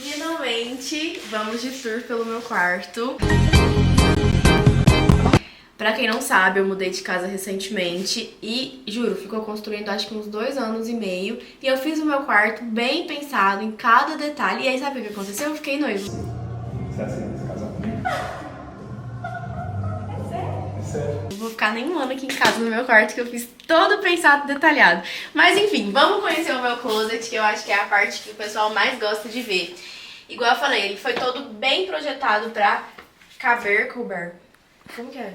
Finalmente, vamos de tour pelo meu quarto. Pra quem não sabe, eu mudei de casa recentemente e, juro, ficou construindo acho que uns 2 anos e meio. E eu fiz o meu quarto bem pensado em cada detalhe. E aí, sabe o que aconteceu? Eu fiquei noiva. Você aceita se casar comigo? É sério? Não vou ficar nem um ano aqui em casa no meu quarto, que eu fiz todo pensado, detalhado. Mas enfim, vamos conhecer o meu closet, que eu acho que é a parte que o pessoal mais gosta de ver. Igual eu falei, ele foi todo bem projetado pra couber. Como que é?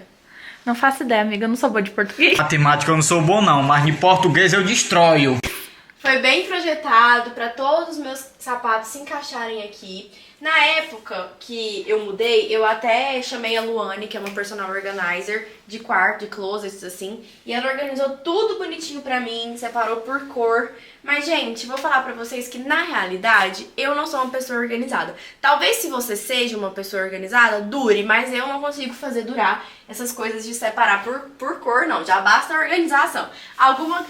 Não faço ideia, amiga, eu não sou boa de português. Matemática eu não sou bom não, mas em português eu destroio. Foi bem projetado para todos os meus sapatos se encaixarem aqui. Na época que eu mudei, eu até chamei a Luane, que é uma personal organizer de quarto, de closets, assim. E ela organizou tudo bonitinho pra mim, separou por cor. Mas, gente, vou falar pra vocês que, na realidade, eu não sou uma pessoa organizada. Talvez se você seja uma pessoa organizada, dure, mas eu não consigo fazer durar essas coisas de separar por cor, não. Já basta a organização.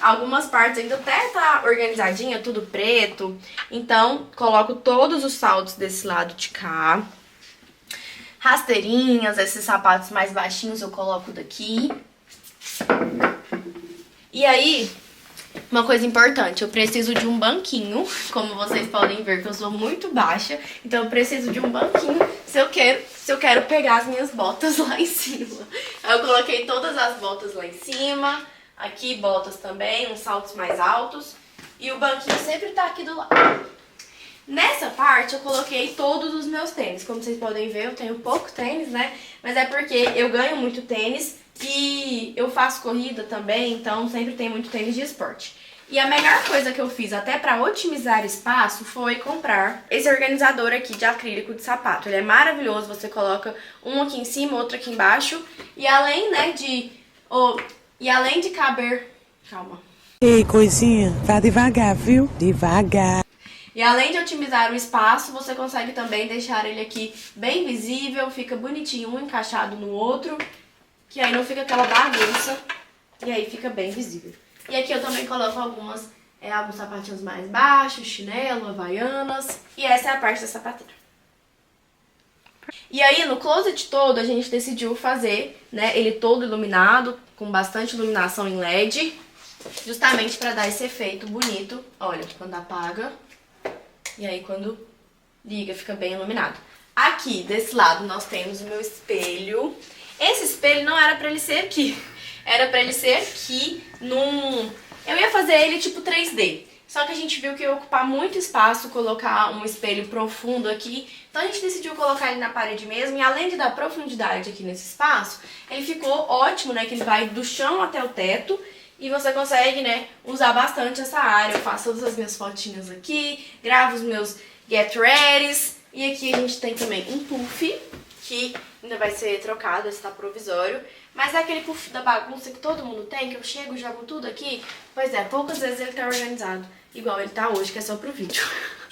Algumas partes ainda até tá organizadinha, tudo preto. Então, coloco todos os saltos desse lado de cá. Rasteirinhas, esses sapatos mais baixinhos eu coloco daqui. E aí, uma coisa importante, eu preciso de um banquinho, como vocês podem ver que eu sou muito baixa, então eu preciso de um banquinho se eu quero pegar as minhas botas lá em cima. Eu coloquei todas as botas lá em cima, aqui botas também, uns saltos mais altos, e o banquinho sempre tá aqui do lado. Nessa parte eu coloquei todos os meus tênis. Como vocês podem ver, eu tenho pouco tênis, né? Mas é porque eu ganho muito tênis e eu faço corrida também, então sempre tem muito tênis de esporte. E a melhor coisa que eu fiz até pra otimizar espaço foi comprar esse organizador aqui de acrílico de sapato. Ele é maravilhoso, você coloca um aqui em cima, outro aqui embaixo. E além, né, de caber... Calma. Ei, coisinha, vá devagar, viu? Devagar. E além de otimizar o espaço, você consegue também deixar ele aqui bem visível, fica bonitinho um encaixado no outro, que aí não fica aquela bagunça, e aí fica bem visível. E aqui eu também coloco alguns sapatinhos mais baixos, chinelo, havaianas, e essa é a parte da sapateira. E aí no closet todo a gente decidiu fazer, né, ele todo iluminado, com bastante iluminação em LED, justamente para dar esse efeito bonito, olha, quando apaga. E aí quando liga fica bem iluminado. Aqui, desse lado, nós temos o meu espelho. Esse espelho não era pra ele ser aqui. Era pra ele ser aqui num... Eu ia fazer ele tipo 3D. Só que a gente viu que ia ocupar muito espaço colocar um espelho profundo aqui. Então a gente decidiu colocar ele na parede mesmo. E além de dar profundidade aqui nesse espaço, ele ficou ótimo, né? Que ele vai do chão até o teto. E você consegue, né, usar bastante essa área. Eu faço todas as minhas fotinhas aqui, gravo os meus get readys. E aqui a gente tem também um puff, que ainda vai ser trocado, esse tá provisório. Mas é aquele puff da bagunça que todo mundo tem, que eu chego e jogo tudo aqui. Pois é, poucas vezes ele tá organizado, igual ele tá hoje, que é só pro vídeo.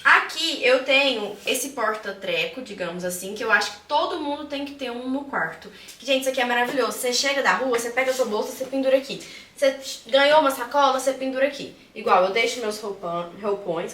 Aqui eu tenho esse porta-treco, digamos assim, que eu acho que todo mundo tem que ter um no quarto. Gente, isso aqui é maravilhoso. Você chega da rua, você pega a sua bolsa, você pendura aqui. Você ganhou uma sacola, você pendura aqui. Igual, eu deixo meus roupões,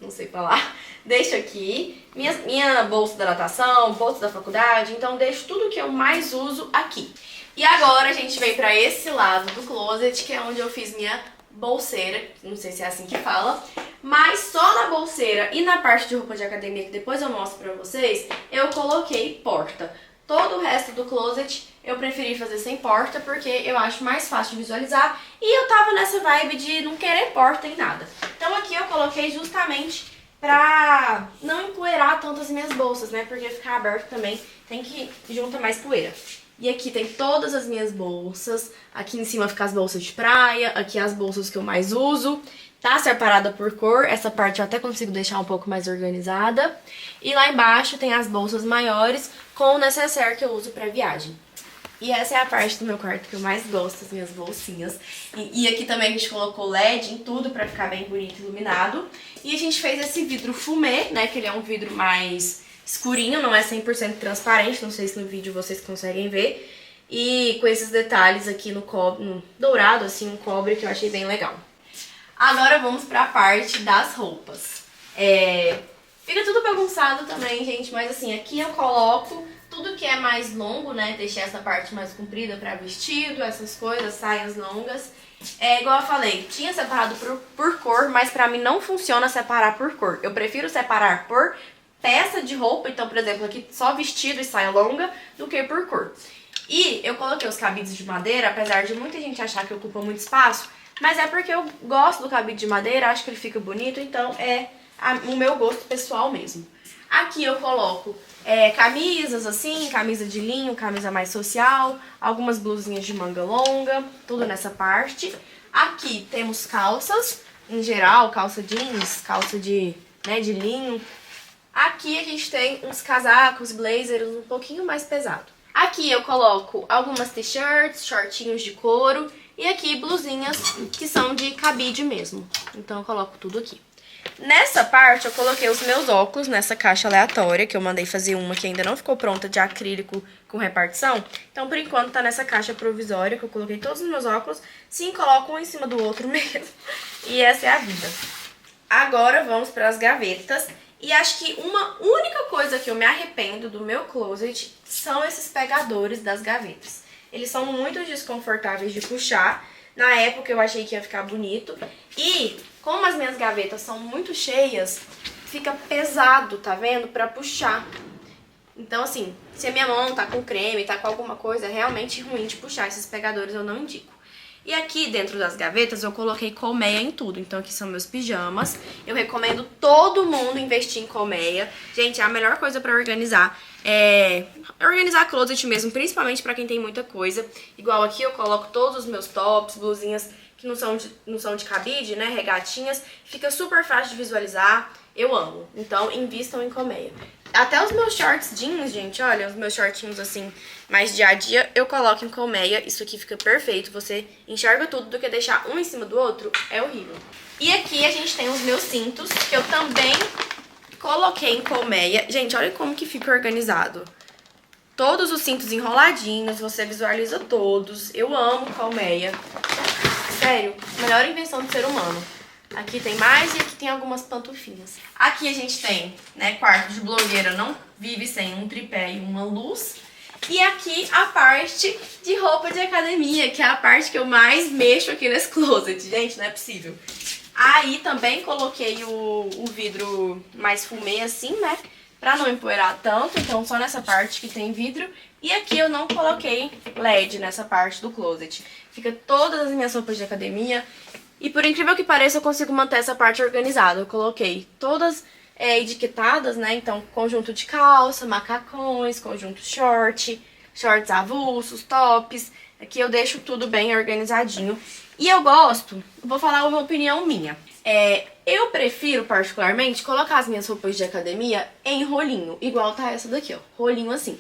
não sei falar. Deixo aqui. Minha bolsa da natação, bolsa da faculdade. Então, deixo tudo que eu mais uso aqui. E agora a gente vem pra esse lado do closet, que é onde eu fiz minha bolseira. Não sei se é assim que fala. Mas só na bolseira e na parte de roupa de academia, que depois eu mostro pra vocês, eu coloquei porta. Todo o resto do closet eu preferi fazer sem porta, porque eu acho mais fácil de visualizar. E eu tava nessa vibe de não querer porta em nada. Então aqui eu coloquei justamente pra não empoeirar tanto as minhas bolsas, né? Porque ficar aberto também tem que junta mais poeira. E aqui tem todas as minhas bolsas. Aqui em cima ficam as bolsas de praia. Aqui as bolsas que eu mais uso. Tá separada por cor. Essa parte eu até consigo deixar um pouco mais organizada. E lá embaixo tem as bolsas maiores com o necessaire que eu uso pra viagem. E essa é a parte do meu quarto que eu mais gosto, as minhas bolsinhas. E aqui também a gente colocou LED em tudo pra ficar bem bonito e iluminado. E a gente fez esse vidro fumê, né? Que ele é um vidro mais escurinho, não é 100% transparente. Não sei se no vídeo vocês conseguem ver. E com esses detalhes aqui no cobre, no dourado, assim, um cobre que eu achei bem legal. Agora vamos pra parte das roupas. Fica tudo bagunçado também, gente, mas assim, aqui eu coloco tudo que é mais longo, né? Deixei essa parte mais comprida pra vestido, essas coisas, saias longas. É igual eu falei, tinha separado por cor, mas pra mim não funciona separar por cor. Eu prefiro separar por peça de roupa, então, por exemplo, aqui só vestido e saia longa, do que por cor. E eu coloquei os cabides de madeira, apesar de muita gente achar que ocupa muito espaço, mas é porque eu gosto do cabide de madeira, acho que ele fica bonito, então é o meu gosto pessoal mesmo. Aqui eu coloco camisas assim, camisa de linho, camisa mais social, algumas blusinhas de manga longa, tudo nessa parte. Aqui temos calças, em geral, calça jeans, calça de linho. Aqui a gente tem uns casacos, blazers um pouquinho mais pesado. Aqui eu coloco algumas t-shirts, shortinhos de couro e aqui blusinhas que são de cabide mesmo. Então eu coloco tudo aqui. Nessa parte eu coloquei os meus óculos nessa caixa aleatória, que eu mandei fazer uma que ainda não ficou pronta, de acrílico com repartição. Então por enquanto tá nessa caixa provisória que eu coloquei todos os meus óculos. Sim, coloco um em cima do outro mesmo. E essa é a vida. Agora vamos para as gavetas. E acho que uma única coisa que eu me arrependo do meu closet são esses pegadores das gavetas. Eles são muito desconfortáveis de puxar. Na época eu achei que ia ficar bonito. E como as minhas gavetas são muito cheias, fica pesado, tá vendo? Pra puxar. Então assim, se a minha mão tá com creme, tá com alguma coisa, é realmente ruim de puxar. Esses pegadores eu não indico. E aqui dentro das gavetas eu coloquei colmeia em tudo. Então aqui são meus pijamas. Eu recomendo todo mundo investir em colmeia. Gente, é a melhor coisa pra organizar. Organizar closet mesmo, principalmente pra quem tem muita coisa. Igual aqui eu coloco todos os meus tops, blusinhas que não são de cabide, né, regatinhas. Fica super fácil de visualizar. Eu amo. Então invistam em colmeia. Até os meus shorts jeans, gente, olha, os meus shortinhos assim, mais dia a dia, eu coloco em colmeia. Isso aqui fica perfeito, você enxerga tudo, do que deixar um em cima do outro, é horrível. E aqui a gente tem os meus cintos, que eu também coloquei em colmeia. Gente, olha como que fica organizado. Todos os cintos enroladinhos, você visualiza todos. Eu amo colmeia. Sério, melhor invenção do ser humano. Aqui tem mais e aqui tem algumas pantufinhas. Aqui a gente tem, né, quarto de blogueira não vive sem um tripé e uma luz. E aqui a parte de roupa de academia, que é a parte que eu mais mexo aqui nesse closet. Gente, não é possível. Aí também coloquei o vidro mais fumê assim, né, pra não empoeirar tanto. Então só nessa parte que tem vidro. E aqui eu não coloquei LED nessa parte do closet. Fica todas as minhas roupas de academia. E por incrível que pareça, eu consigo manter essa parte organizada. Eu coloquei todas etiquetadas, né? Então, conjunto de calça, macacões, conjunto short, shorts avulsos, tops. Aqui eu deixo tudo bem organizadinho. E eu gosto, vou falar uma opinião minha. Eu prefiro, particularmente, colocar as minhas roupas de academia em rolinho. Igual tá essa daqui, ó. Rolinho assim.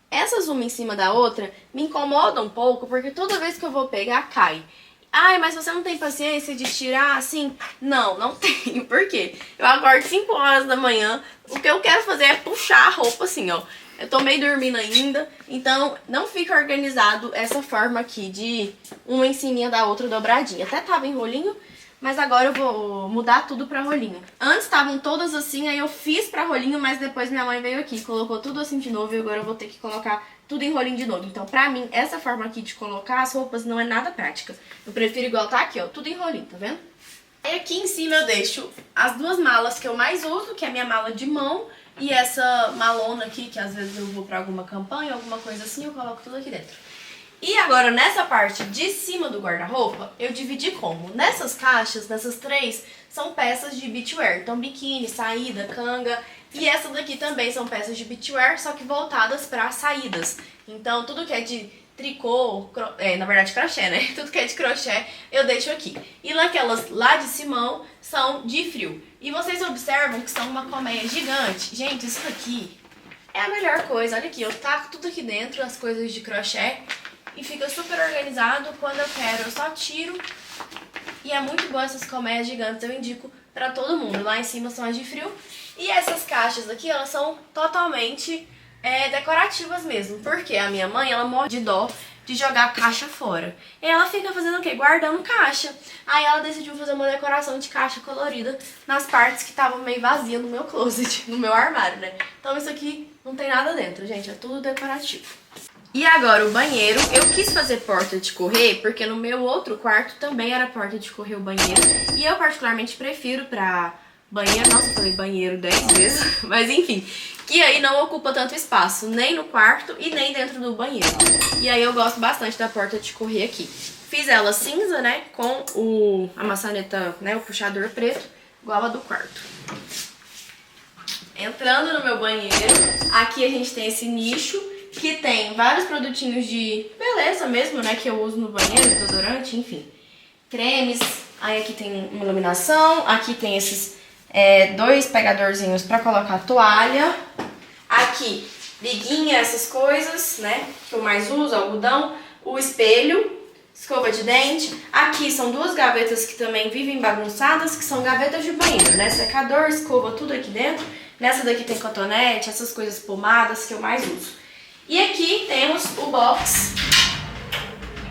Essas uma em cima da outra me incomodam um pouco, porque toda vez que eu vou pegar, cai. Ai, mas você não tem paciência de tirar assim? Não tenho. Por quê? Eu acordo 5 horas da manhã, o que eu quero fazer é puxar a roupa assim, ó. Eu tô meio dormindo ainda, então não fica organizado essa forma aqui de uma em cima da outra dobradinha. Até tava em rolinho, mas agora eu vou mudar tudo pra rolinho. Antes estavam todas assim, aí eu fiz pra rolinho, mas depois minha mãe veio aqui e colocou tudo assim de novo e agora eu vou ter que colocar tudo em rolinho de novo. Então, pra mim, essa forma aqui de colocar as roupas não é nada prática. Eu prefiro igual tá aqui, ó, tudo em rolinho, tá vendo? E aqui em cima eu deixo as duas malas que eu mais uso, que é a minha mala de mão e essa malona aqui, que às vezes eu vou pra alguma campanha, alguma coisa assim, eu coloco tudo aqui dentro. E agora, nessa parte de cima do guarda-roupa, eu dividi como? Nessas caixas, nessas três, são peças de beachwear. Então, biquíni, saída, canga. E essa daqui também são peças de beachwear, só que voltadas para saídas. Então, tudo que é de tricô, na verdade crochê, né? Tudo que é de crochê, eu deixo aqui. E naquelas lá de Simão, são de frio. E vocês observam que são uma colmeia gigante. Gente, isso daqui é a melhor coisa. Olha aqui, eu taco tudo aqui dentro, as coisas de crochê. E fica super organizado. Quando eu quero, eu só tiro. E é muito bom essas colmeias gigantes, eu indico pra todo mundo. Lá em cima são as de frio. E essas caixas aqui, elas são totalmente decorativas mesmo. Porque a minha mãe, ela morre de dó de jogar caixa fora. E ela fica fazendo o quê? Guardando caixa. Aí ela decidiu fazer uma decoração de caixa colorida nas partes que estavam meio vazias no meu closet, no meu armário, né? Então isso aqui não tem nada dentro, gente, é tudo decorativo. E agora o banheiro, eu quis fazer porta de correr, porque no meu outro quarto também era porta de correr o banheiro. E eu particularmente prefiro pra banheiro, nossa, eu falei banheiro 10 vezes, mas enfim, que aí não ocupa tanto espaço, nem no quarto e nem dentro do banheiro. E aí eu gosto bastante da porta de correr aqui. Fiz ela cinza, né, com a maçaneta, né, o puxador preto, igual a do quarto. Entrando no meu banheiro, aqui a gente tem esse nicho, que tem vários produtinhos de beleza mesmo, né, que eu uso no banheiro, desodorante, enfim. Cremes, aí aqui tem uma iluminação, aqui tem esses dois pegadorzinhos pra colocar toalha. Aqui, liguinha, essas coisas, né, que eu mais uso, algodão, o espelho, escova de dente. Aqui são duas gavetas que também vivem bagunçadas, que são gavetas de banheiro, né, secador, escova, tudo aqui dentro. Nessa daqui tem cotonete, essas coisas pomadas que eu mais uso. E aqui temos o box,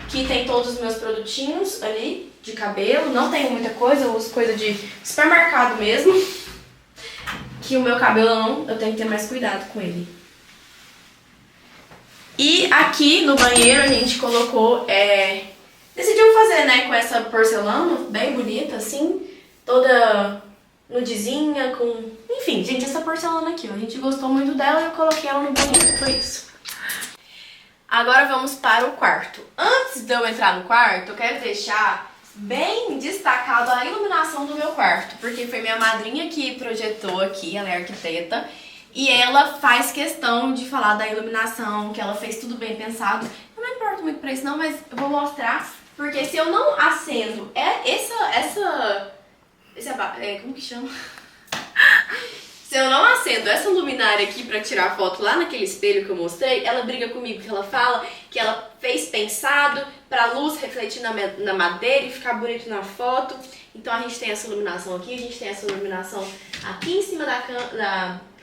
que tem todos os meus produtinhos ali de cabelo. Não tenho muita coisa, eu uso coisa de supermercado mesmo. Que o meu cabelo eu tenho que ter mais cuidado com ele. E aqui no banheiro a gente colocou, decidiu fazer, né, com essa porcelana bem bonita assim, toda nudezinha, com... Enfim, gente, essa porcelana aqui, ó, a gente gostou muito dela e eu coloquei ela no banheiro, foi isso. Agora vamos para o quarto. Antes de eu entrar no quarto, eu quero deixar bem destacado a iluminação do meu quarto, porque foi minha madrinha que projetou aqui, ela é arquiteta, e ela faz questão de falar da iluminação, que ela fez tudo bem pensado. Eu não importo muito pra isso não, mas eu vou mostrar, porque se eu não acendo como que chama? Se eu não acendo essa luminária aqui pra tirar foto lá naquele espelho que eu mostrei, ela briga comigo, que ela fala que ela fez pensado pra luz refletir na madeira e ficar bonito na foto. Então a gente tem essa iluminação aqui, a gente tem essa iluminação aqui em cima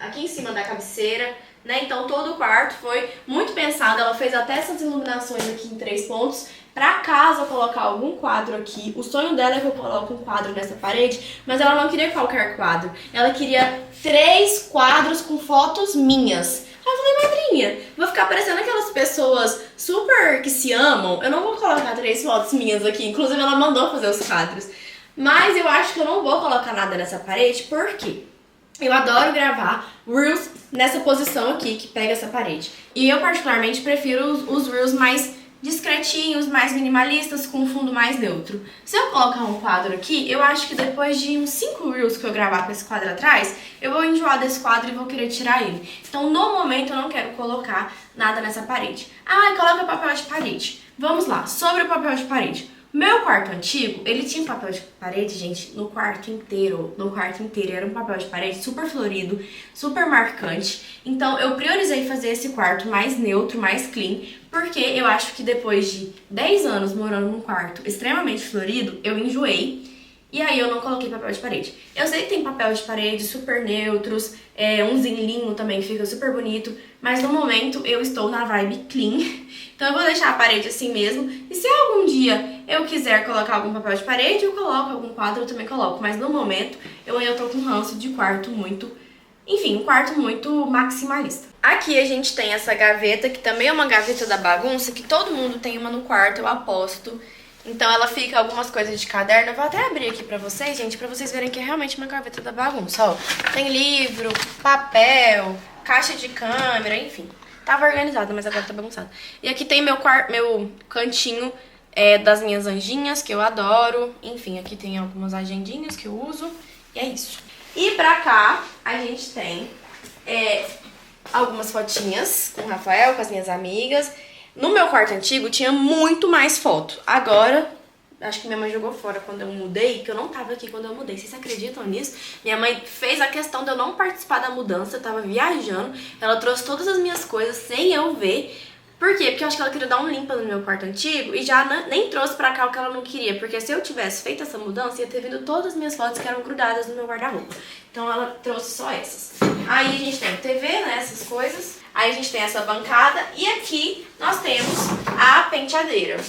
aqui em cima da cabeceira, né? Então todo o quarto foi muito pensado, ela fez até essas iluminações aqui em 3 pontos, pra caso eu colocar algum quadro aqui. O sonho dela é que eu coloque um quadro nessa parede, mas ela não queria qualquer quadro. Ela queria 3 quadros com fotos minhas. Aí eu falei, madrinha, vou ficar parecendo aquelas pessoas super que se amam. Eu não vou colocar 3 fotos minhas aqui. Inclusive ela mandou fazer os quadros. Mas eu acho que eu não vou colocar nada nessa parede, por quê? Eu adoro gravar Reels nessa posição aqui, que pega essa parede. E eu particularmente prefiro os Reels mais discretinhos, mais minimalistas, com um fundo mais neutro. Se eu colocar um quadro aqui, eu acho que depois de uns 5 Reels que eu gravar com esse quadro atrás, eu vou enjoar desse quadro e vou querer tirar ele. Então, no momento, eu não quero colocar nada nessa parede. Ah, coloca papel de parede. Vamos lá, sobre o papel de parede. Meu quarto antigo, ele tinha um papel de parede, gente, no quarto inteiro. No quarto inteiro. Era um papel de parede super florido, super marcante. Então, eu priorizei fazer esse quarto mais neutro, mais clean, porque eu acho que depois de 10 anos morando num quarto extremamente florido, eu enjoei. E aí eu não coloquei papel de parede. Eu sei que tem papel de parede super neutros, um zinlinho também que fica super bonito, mas no momento eu estou na vibe clean. Então eu vou deixar a parede assim mesmo. E se algum dia eu quiser colocar algum papel de parede, eu coloco algum quadro, eu também coloco. Mas no momento eu ainda tô com um ranço de quarto muito... Enfim, um quarto muito maximalista. Aqui a gente tem essa gaveta, que também é uma gaveta da bagunça, que todo mundo tem uma no quarto, eu aposto. Então ela fica algumas coisas de caderno. Eu vou até abrir aqui pra vocês, gente, pra vocês verem que é realmente uma gaveta da bagunça, ó. Tem livro, papel, caixa de câmera, enfim. Tava organizada, mas agora tá bagunçada. E aqui tem meu cantinho das minhas anjinhas, que eu adoro. Enfim, aqui tem algumas agendinhas que eu uso. E é isso. E pra cá, a gente tem algumas fotinhas com o Rafael, com as minhas amigas. No meu quarto antigo tinha muito mais foto. Agora, acho que minha mãe jogou fora quando eu mudei, que eu não tava aqui quando eu mudei. Vocês acreditam nisso? Minha mãe fez a questão de eu não participar da mudança, eu tava viajando. Ela trouxe todas as minhas coisas sem eu ver. Por quê? Porque eu acho que ela queria dar um limpa no meu quarto antigo e já nem trouxe pra cá o que ela não queria. Porque se eu tivesse feito essa mudança, ia ter vindo todas as minhas fotos que eram grudadas no meu guarda-roupa. Então ela trouxe só essas. Aí a gente tem TV, né, essas coisas. Aí a gente tem essa bancada e aqui nós temos a penteadeira.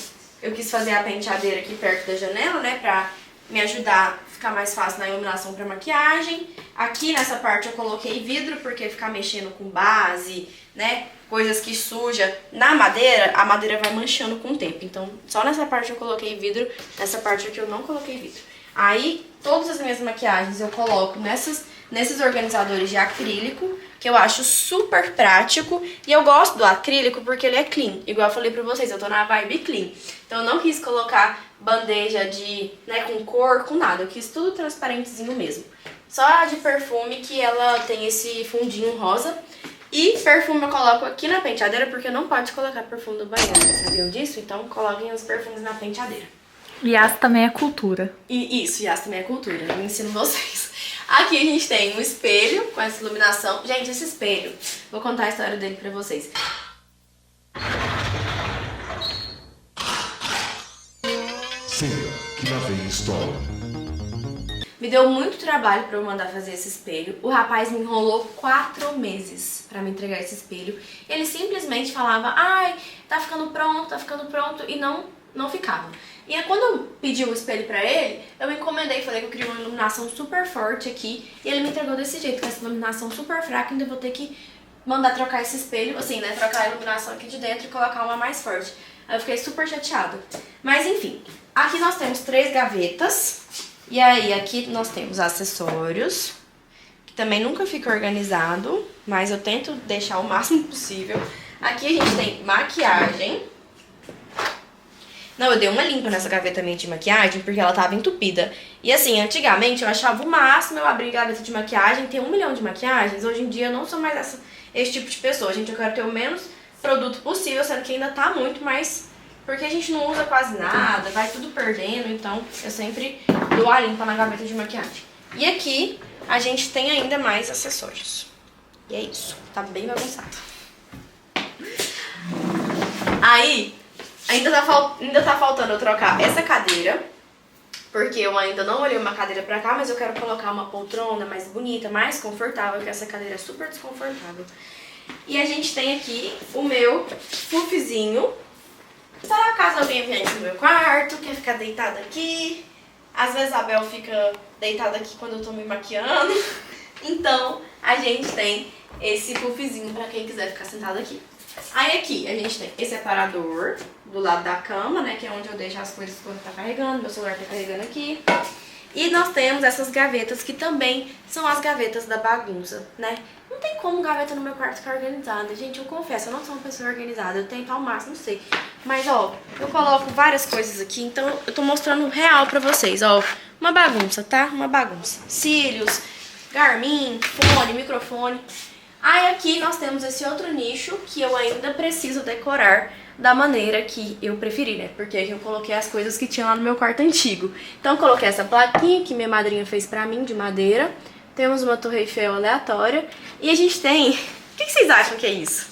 Eu quis fazer a penteadeira aqui perto da janela, né, pra me ajudar a ficar mais fácil na iluminação pra maquiagem. Aqui nessa parte eu coloquei vidro, porque ficar mexendo com base, né, coisas que suja na madeira, a madeira vai manchando com o tempo. Então só nessa parte eu coloquei vidro, nessa parte aqui eu não coloquei vidro. Aí todas as minhas maquiagens eu coloco nesses organizadores de acrílico, que eu acho super prático. E eu gosto do acrílico porque ele é clean. Igual eu falei pra vocês, eu tô na vibe clean. Então eu não quis colocar bandeja de, né, com cor, com nada. Eu quis tudo transparentezinho mesmo. Só a de perfume que ela tem esse fundinho rosa. E perfume eu coloco aqui na penteadeira porque não pode colocar perfume do banheiro. Sabiam disso? Então coloquem os perfumes na penteadeira. Yas também é cultura. E isso, Yas também é cultura. Eu ensino vocês. Aqui a gente tem um espelho com essa iluminação. Gente, esse espelho, vou contar a história dele pra vocês. Senta, que lá vem a história. Me deu muito trabalho pra eu mandar fazer esse espelho. O rapaz me enrolou 4 meses pra me entregar esse espelho. Ele simplesmente falava, ai, tá ficando pronto, e não ficava. E aí, quando eu pedi o espelho pra ele, eu encomendei, falei que eu queria uma iluminação super forte aqui. E ele me entregou desse jeito, com essa iluminação super fraca, então eu vou ter que mandar trocar esse espelho, assim, né, trocar a iluminação aqui de dentro e colocar uma mais forte. Aí eu fiquei super chateada. Mas enfim, aqui nós temos 3 gavetas. E aí, aqui nós temos acessórios, que também nunca fica organizado, mas eu tento deixar o máximo possível. Aqui a gente tem maquiagem. Não, eu dei uma limpa nessa gaveta minha de maquiagem, porque ela tava entupida. E assim, antigamente eu achava o máximo eu abrir gaveta de maquiagem, ter 1 milhão de maquiagens. Hoje em dia eu não sou mais esse tipo de pessoa, gente. Eu quero ter o menos produto possível, sendo que ainda tá muito, mas... porque a gente não usa quase nada, vai tudo perdendo, então eu sempre dou a limpa na gaveta de maquiagem. E aqui a gente tem ainda mais acessórios. E é isso, tá bem bagunçado. Aí... Ainda tá faltando eu trocar essa cadeira, porque eu ainda não olhei uma cadeira pra cá, mas eu quero colocar uma poltrona mais bonita, mais confortável, porque essa cadeira é super desconfortável. E a gente tem aqui o meu puffzinho. Só caso alguém venha aqui no meu quarto, quer ficar deitada aqui. Às vezes a Bel fica deitada aqui quando eu tô me maquiando. Então a gente tem esse puffzinho pra quem quiser ficar sentado aqui. Aí aqui a gente tem esse separador do lado da cama, né, que é onde eu deixo as coisas quando tá carregando, meu celular tá carregando aqui. E nós temos essas gavetas que também são as gavetas da bagunça, né. Não tem como gaveta no meu quarto ficar organizada, gente, eu confesso, eu não sou uma pessoa organizada, eu tento ao máximo, não sei. Mas, ó, eu coloco várias coisas aqui, então eu tô mostrando real pra vocês, ó, uma bagunça, tá? Uma bagunça. Cílios, Garmin, fone, microfone... Aí aqui nós temos esse outro nicho que eu ainda preciso decorar da maneira que eu preferi, né? Porque aqui eu coloquei as coisas que tinha lá no meu quarto antigo. Então eu coloquei essa plaquinha que minha madrinha fez pra mim, de madeira. Temos uma Torre Eiffel aleatória. E a gente tem... O que vocês acham que é isso?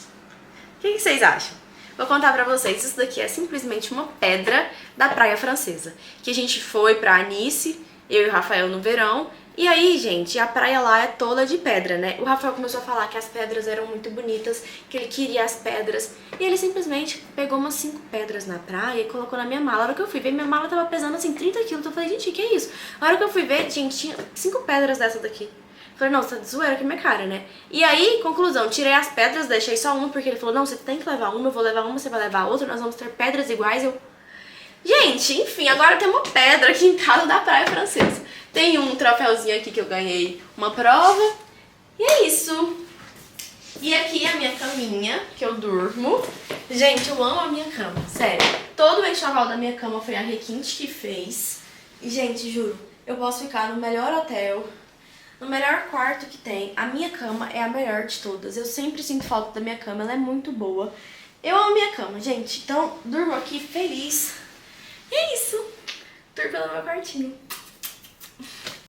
O que vocês acham? Vou contar pra vocês. Isso daqui é simplesmente uma pedra da Praia Francesa. Que a gente foi pra Nice, eu e o Rafael no verão. E aí, gente, a praia lá é toda de pedra, né? O Rafael começou a falar que as pedras eram muito bonitas, que ele queria as pedras. E ele simplesmente pegou umas 5 pedras na praia e colocou na minha mala. A hora que eu fui ver, minha mala tava pesando assim 30 quilos. Eu falei, gente, que é isso? A hora que eu fui ver, gente, tinha 5 pedras dessa daqui. Eu falei, não, você tá de zoeira que é minha cara, né? E aí, conclusão, tirei as pedras, deixei só uma, porque ele falou, não, você tem que levar uma, eu vou levar uma, você vai levar outra, nós vamos ter pedras iguais. Eu... Gente, enfim, agora tem uma pedra aqui em casa da Praia Francesa. Tem um troféuzinho aqui que eu ganhei uma prova. E é isso. E aqui a minha caminha, que eu durmo. Gente, eu amo a minha cama, sério. Todo o enxoval da minha cama foi a Requinte que fez. E, gente, juro, eu posso ficar no melhor hotel, no melhor quarto que tem. A minha cama é a melhor de todas. Eu sempre sinto falta da minha cama, ela é muito boa. Eu amo minha cama, gente. Então, durmo aqui feliz. E é isso. Durmo no meu quartinho.